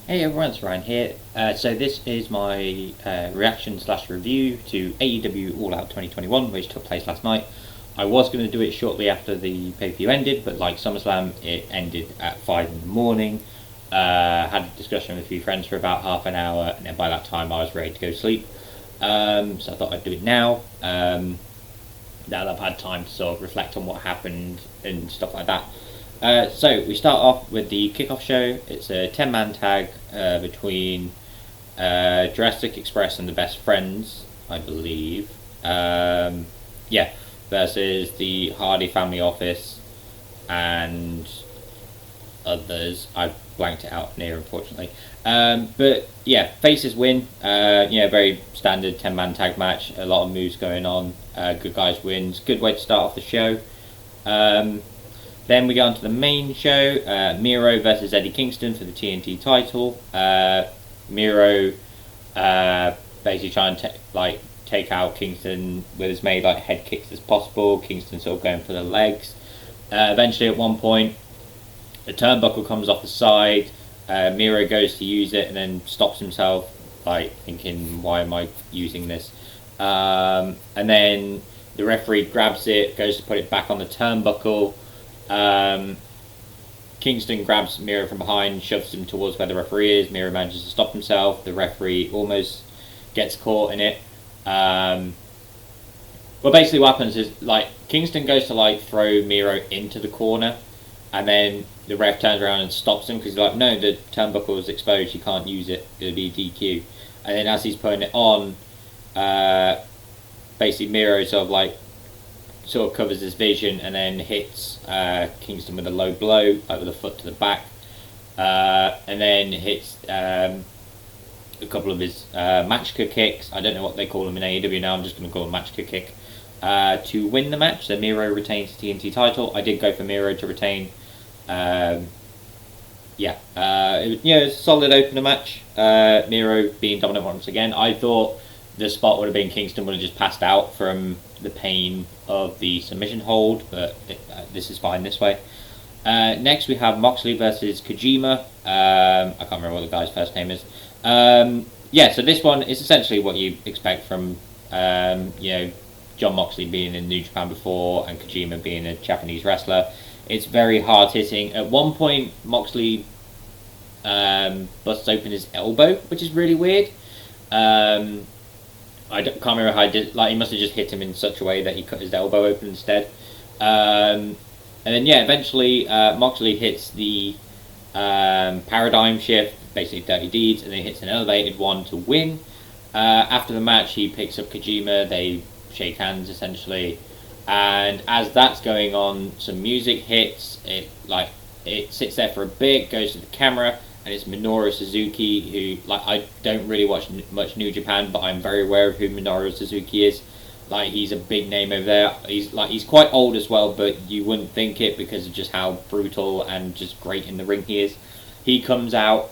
Hey everyone, it's Ryan here. So this is my reaction slash review to AEW All Out 2021, which took place last night. I was going to do it shortly after the pay-per-view ended, but like SummerSlam, it ended at 5 in the morning. Had a discussion with a few friends for about half an hour, and then by that time I was ready to go to sleep. So I thought I'd do it now. Now that I've had time to sort of reflect on what happened and stuff like that. So we start off with the kickoff show. It's a 10-man tag between Jurassic Express and the Best Friends, I believe. Versus the Hardy Family Office and others. I've blanked it out here, unfortunately. But yeah, faces win. Very standard 10-man tag match. A lot of moves going on. Good guys wins. Good way to start off the show. Then we go on to the main show, Miro versus Eddie Kingston for the TNT title. Miro basically trying to take out Kingston with as many head kicks as possible. Kingston sort of going for the legs. Eventually, at one point, the turnbuckle comes off the side. Miro goes to use it and then stops himself, thinking, "Why am I using this?" And then the referee grabs it, goes to put it back on the turnbuckle. Kingston grabs Miro from behind, shoves him towards where the referee is. Miro manages to stop himself. The referee almost gets caught in it. Basically what happens is Kingston goes to throw Miro into the corner, and then the ref turns around and stops him because he's like, "No, the turnbuckle is exposed. You can't use it. It'll be DQ." And then as he's putting it on, basically Miro sort of covers his vision and then hits Kingston with a low blow, with a foot to the back, and then hits a couple of his match kicks. I don't know what they call them in AEW now. I'm just going to call them match kick to win the match. So Miro retains the TNT title. I did go for Miro to retain. It was a solid opener match. Miro being dominant once again. I thought the spot would have been Kingston would have just passed out from the pain of the submission hold, but this is fine this way. Next we have Moxley versus Kojima. I can't remember what the guy's first name is. So this one is essentially what you expect from John Moxley being in New Japan before and Kojima being a Japanese wrestler. It's very hard hitting. At one point Moxley busts open his elbow, which is really weird. I can't remember how I did. He must have just hit him in such a way that he cut his elbow open instead. And then eventually Moxley hits the paradigm shift, basically Dirty Deeds, and then hits an elevated one to win. After the match, he picks up Kojima. They shake hands essentially, and as that's going on, some music hits. It sits there for a bit, goes to the camera. And it's Minoru Suzuki, who, I don't really watch much New Japan, but I'm very aware of who Minoru Suzuki is. He's a big name over there. He's quite old as well, but you wouldn't think it because of just how brutal and just great in the ring he is. He comes out.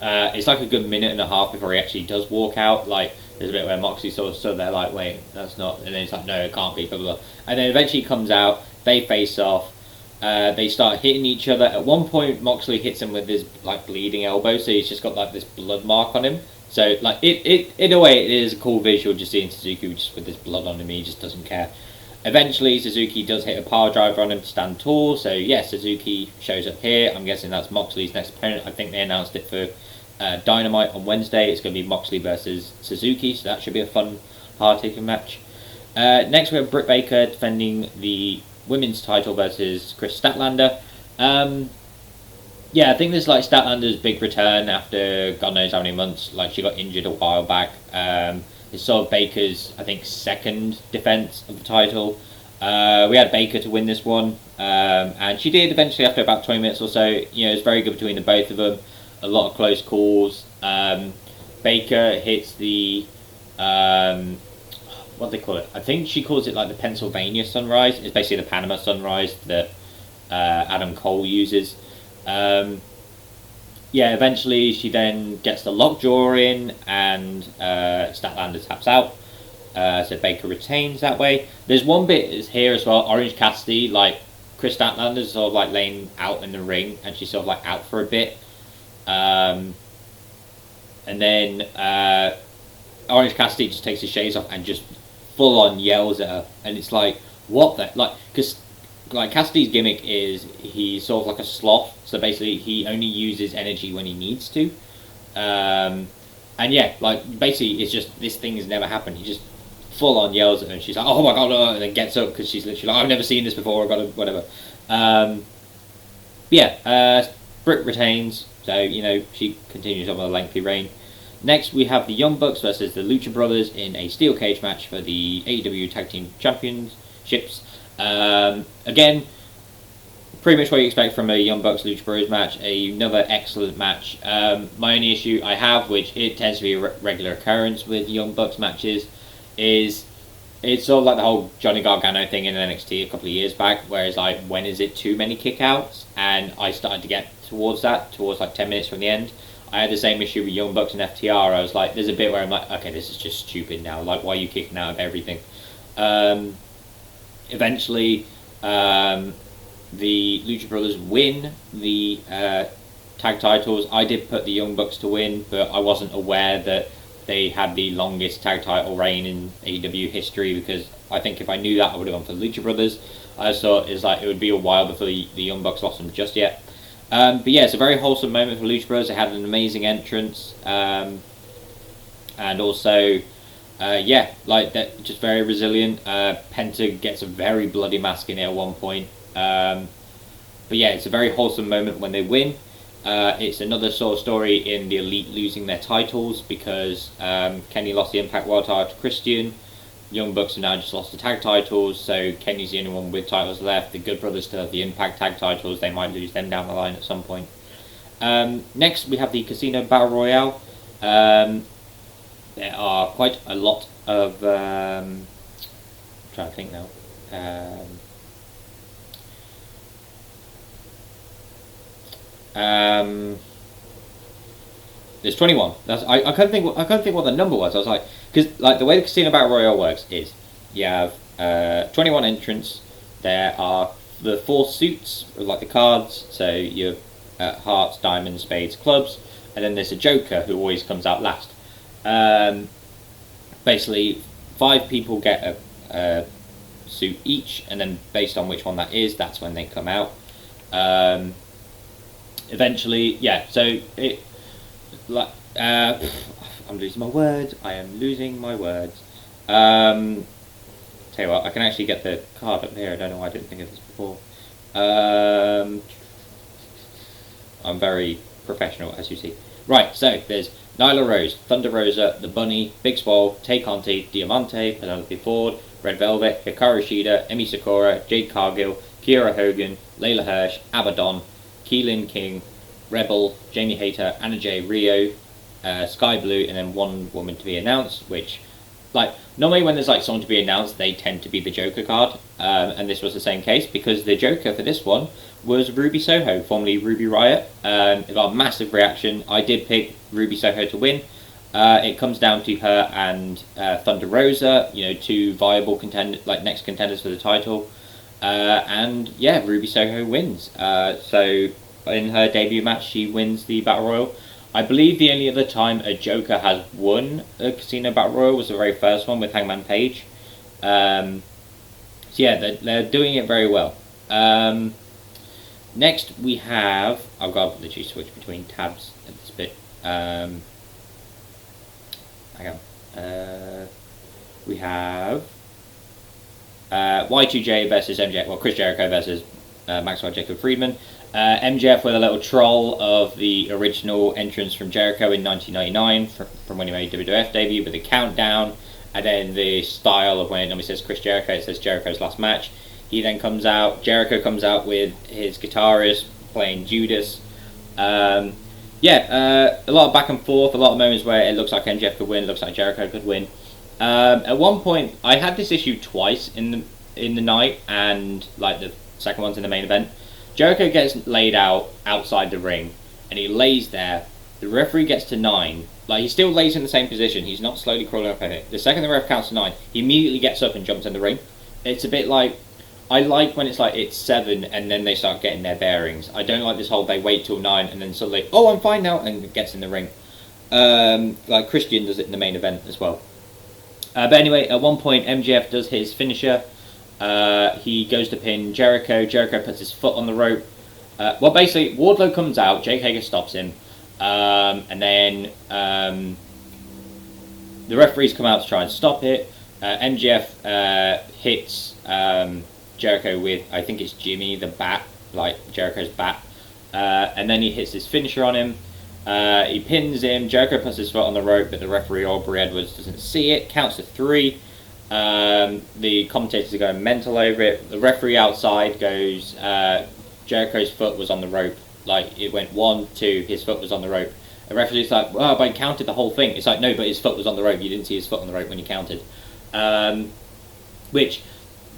It's a good minute and a half before he actually does walk out. There's a bit where Moxley sort of stood there wait, that's not... And then it's no, it can't be, blah, blah, blah. And then eventually he comes out. They face off. They start hitting each other. At one point, Moxley hits him with his bleeding elbow, so he's just got this blood mark on him. So it in a way, it is a cool visual just seeing Suzuki just with this blood on him. He just doesn't care. Eventually, Suzuki does hit a power driver on him to stand tall. So Suzuki shows up here. I'm guessing that's Moxley's next opponent. I think they announced it for Dynamite on Wednesday. It's going to be Moxley versus Suzuki, so that should be a fun, hard-hitting match. Next, we have Britt Baker defending the women's title versus Chris Statlander. I think this is Statlander's big return after God knows how many months. She got injured a while back. It's sort of Baker's, I think, second defense of the title. We had Baker to win this one, and she did eventually after about 20 minutes or so. It's very good between the both of them. A lot of close calls. Baker hits the what do they call it? I think she calls it the Pennsylvania Sunrise. It's basically the Panama Sunrise that Adam Cole uses. Eventually she then gets the lockjaw in and Statlander taps out. So Baker retains that way. There's one bit is here as well, Orange Cassidy, Chris Statlander's sort of laying out in the ring and she's sort of out for a bit. And then Orange Cassidy just takes his shades off and just full on yells at her, and it's like, what the, like, because like Cassidy's gimmick is he's sort of like a sloth, so basically he only uses energy when he needs to. And yeah, like basically it's just, this thing has never happened. He just full on yells at her, and she's like, oh my god, and then gets up because she's literally like, I've never seen this before, I've got to whatever. Britt retains, so you know she continues on with a lengthy reign. Next we have the Young Bucks versus the Lucha Brothers in a steel cage match for the AEW Tag Team Championships. Again, pretty much what you expect from a Young Bucks Lucha Bros match. Another excellent match. My only issue I have, which it tends to be a regular occurrence with Young Bucks matches, is it's sort of like the whole Johnny Gargano thing in NXT a couple of years back, where it's like, when is it too many kickouts? And I started to get towards like 10 minutes from the end. I had the same issue with Young Bucks and FTR. I was like, there's a bit where I'm like, okay, this is just stupid now. Like, why are you kicking out of everything? Eventually, the Lucha Brothers win the tag titles. I did put the Young Bucks to win, but I wasn't aware that they had the longest tag title reign in AEW history, because I think if I knew that, I would have gone for the Lucha Brothers. I just thought it would be a while before the Young Bucks lost them just yet. But yeah, it's a very wholesome moment for Lucha Bros. They had an amazing entrance, and also, like that, just very resilient. Penta gets a very bloody mask in it at one point. But yeah, it's a very wholesome moment when they win. It's another sort of story in the Elite losing their titles, because Kenny lost the Impact World title to Christian. Young Bucks have now just lost the tag titles, so Kenny's the only one with titles left. The Good Brothers still have the Impact tag titles. They might lose them down the line at some point. Next, we have the Casino Battle Royale. There are quite a lot of... I'm trying to think now. There's 21. I couldn't think what the number was. I was like, because like the way the Casino Battle Royale works is you have 21 entrants. There are the 4 suits, like the cards. So you have hearts, diamonds, spades, clubs, and then there's a joker who always comes out last. Basically, 5 people get a suit each, and then based on which one that is, that's when they come out. Eventually, yeah. So it, like, I'm losing my words. I am losing my words. Tell you what, I can actually get the card up here. I don't know why I didn't think of this before. I'm very professional, as you see. Right, so there's Nyla Rose, Thunder Rosa, The Bunny, Big Swole, Tay Conti, Diamante, Penelope Ford, Red Velvet, Hikaru Shida, Emi Sakura, Jade Cargill, Kiera Hogan, Layla Hirsch, Abaddon, Keelan King, Rebel, Jamie Hayter, Anna J. Rio, Sky Blue, and then one woman to be announced, which, like, normally when there's like someone to be announced, they tend to be the Joker card, and this was the same case, because the Joker for this one was Ruby Soho, formerly Ruby Riott. It got a massive reaction. I did pick Ruby Soho to win. It comes down to her and Thunder Rosa, you know, 2 viable next contenders for the title. And yeah, Ruby Soho wins. So in her debut match, she wins the Battle Royal. I believe the only other time a Joker has won a Casino Battle Royal was the very first one with Hangman Page. So yeah, they're doing it very well. Next we have, I've got to literally switch between tabs at this bit. Hang on. We have Y2J versus MJF, well, Chris Jericho versus Maxwell Jacob Friedman. MJF with a little troll of the original entrance from Jericho in 1999 from when he made WWF debut with a countdown, and then the style of when it normally says Chris Jericho, it says Jericho's last match. He then comes out, Jericho comes out with his guitarist playing Judas. A lot of back and forth, a lot of moments where it looks like MJF could win, looks like Jericho could win. At one point, I had this issue twice in the night, and like the second one's in the main event. Jericho gets laid out outside the ring, and he lays there. The referee gets to 9. Like, he still lays in the same position. He's not slowly crawling up at it. The second the ref counts to 9, he immediately gets up and jumps in the ring. It's a bit like, I like when it's like it's 7 and then they start getting their bearings. I don't like this whole they wait till 9 and then suddenly, oh, I'm fine now, and gets in the ring. Like Christian does it in the main event as well. But anyway, at one point MJF does his finisher. He goes to pin Jericho. Jericho puts his foot on the rope. Well, basically, Wardlow comes out. Jake Hager stops him. And then the referees come out to try and stop it. MJF hits Jericho with, I think it's Jimmy, the bat, like Jericho's bat. And then he hits his finisher on him. He pins him. Jericho puts his foot on the rope, but the referee, Aubrey Edwards, doesn't see it. Counts to 3. The commentators are going mental over it. The referee outside goes, Jericho's foot was on the rope. Like, it went 1, 2, his foot was on the rope. The referee's like, well, but I counted the whole thing. It's like, no, but his foot was on the rope. You didn't see his foot on the rope when you counted. Which,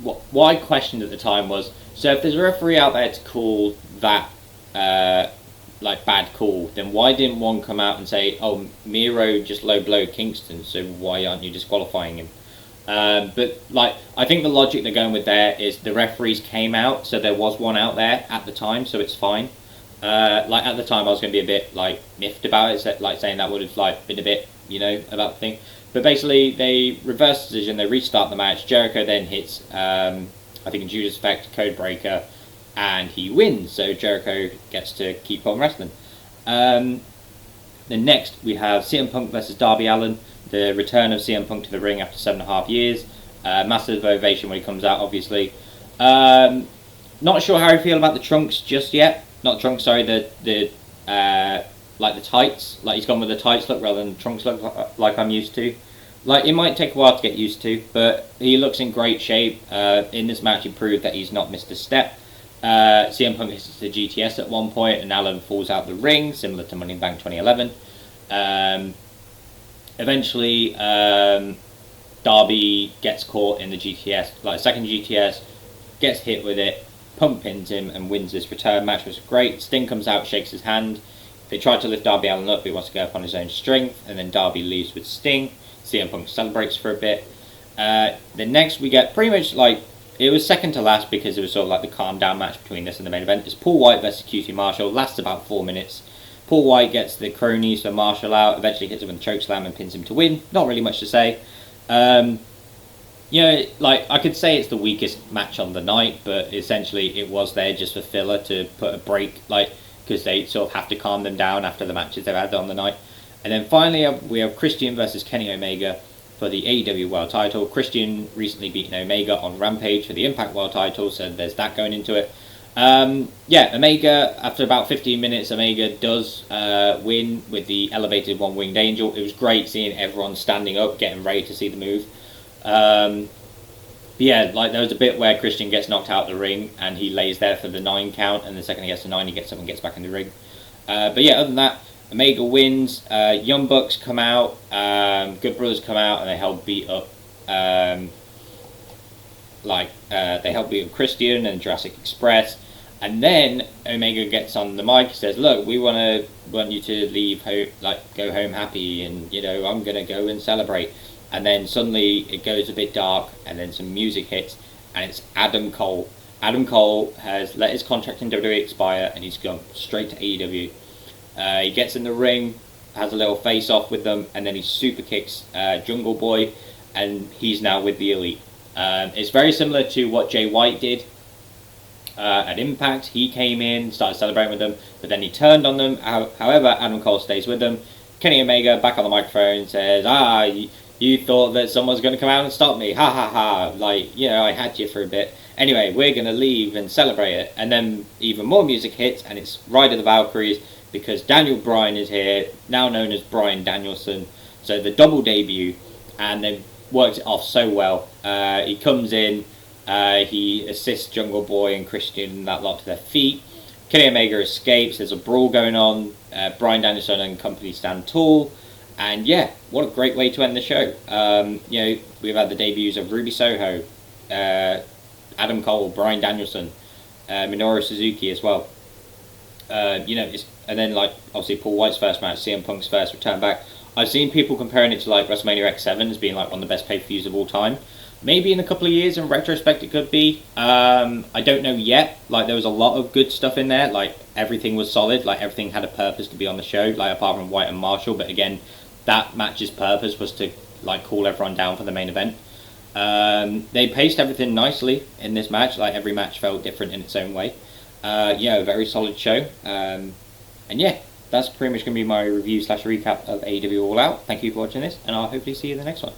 what I questioned at the time was, so if there's a referee out there to call that, like, bad call, then why didn't one come out and say, oh, Miro just low blow Kingston, so why aren't you disqualifying him? But, like, I think the logic they're going with there is the referees came out, so there was one out there at the time, so it's fine. Like, at the time, I was going to be a bit, like, miffed about it, so, like, saying that would have, like, been a bit, you know, about the thing. But basically, they reverse the decision, they restart the match. Jericho then hits, I think, a Judas Effect, Codebreaker, and he wins, so Jericho gets to keep on wrestling. Then next, we have CM Punk versus Darby Allin. The return of CM Punk to the ring after 7.5 years. Massive ovation when he comes out, obviously. Not sure how I feel about the trunks just yet. Not trunks, sorry, the like the tights. Like, he's gone with the tights look rather than the trunks look like I'm used to. Like, it might take a while to get used to, but he looks in great shape. In this match, he proved that he's not missed a step. CM Punk hits the GTS at one point, and Allin falls out the ring, similar to Money in the Bank 2011. Eventually, Darby gets caught in the GTS, like second GTS, gets hit with it, Punk pins him and wins this return match, which was great. Sting comes out, shakes his hand. They try to lift Darby Allin up, but he wants to go up on his own strength, and then Darby leaves with Sting. CM Punk celebrates for a bit. Then next we get pretty much like, it was second to last because it was sort of like the calm down match between this and the main event. It's Paul White versus Cutie Marshall, lasts about 4 minutes. Paul White gets the cronies for Marshall out, eventually hits him with a chokeslam and pins him to win. Not really much to say. You know, like, I could say it's the weakest match on the night, but essentially it was there just for filler to put a break, like, because they sort of have to calm them down after the matches they've had on the night. And then finally we have Christian versus Kenny Omega for the AEW World Title. Christian recently beaten Omega on Rampage for the Impact World Title, so there's that going into it. Yeah, Omega, after about 15 minutes, Omega does win with the elevated one-winged angel. It was great seeing everyone standing up, getting ready to see the move. But yeah, like, there was a bit where Christian gets knocked out of the ring and he lays there for the 9 count, and the second he gets the 9, he gets up and gets back in the ring. But yeah, other than that, Omega wins. Young Bucks come out, Good Brothers come out, and they help beat up they help beat up Christian and Jurassic Express. And then Omega gets on the mic and says, look, we want you to leave go home happy, and, you know, I'm going to go and celebrate. And then suddenly it goes a bit dark, and then some music hits, and it's Adam Cole. Adam Cole has let his contract in WWE expire, and he's gone straight to AEW. He gets in the ring, has a little face-off with them, and then he super kicks Jungle Boy, and he's now with the Elite. It's very similar to what Jay White did at Impact. He came in, started celebrating with them, but then he turned on them. However, Adam Cole stays with them. Kenny Omega, back on the microphone, says, you thought that someone's going to come out and stop me. Ha ha ha. Like, you know, I had you for a bit. Anyway, we're going to leave and celebrate it. And then even more music hits, and it's Ride of the Valkyries, because Daniel Bryan is here, now known as Bryan Danielson. So the double debut, and they've worked it off so well. He comes in, he assists Jungle Boy and Christian and that lot to their feet. Kenny Omega escapes, there's a brawl going on. Bryan Danielson and company stand tall. And yeah, what a great way to end the show. You know, we've had the debuts of Ruby Soho, Adam Cole, Bryan Danielson, Minoru Suzuki as well. You know, and then, like, obviously Paul White's first match, CM Punk's first return back. I've seen people comparing it to like WrestleMania X7 as being like one of the best pay-per-views of all time. Maybe in a couple of years, in retrospect, it could be. I don't know yet. Like, there was a lot of good stuff in there. Like, everything was solid. Like, everything had a purpose to be on the show. Like, apart from White and Marshall. But again, that match's purpose was to, like, cool everyone down for the main event. They paced everything nicely in this match. Like, every match felt different in its own way. Yeah, a very solid show. And yeah, that's pretty much going to be my review / recap of AEW All Out. Thank you for watching this, and I'll hopefully see you in the next one.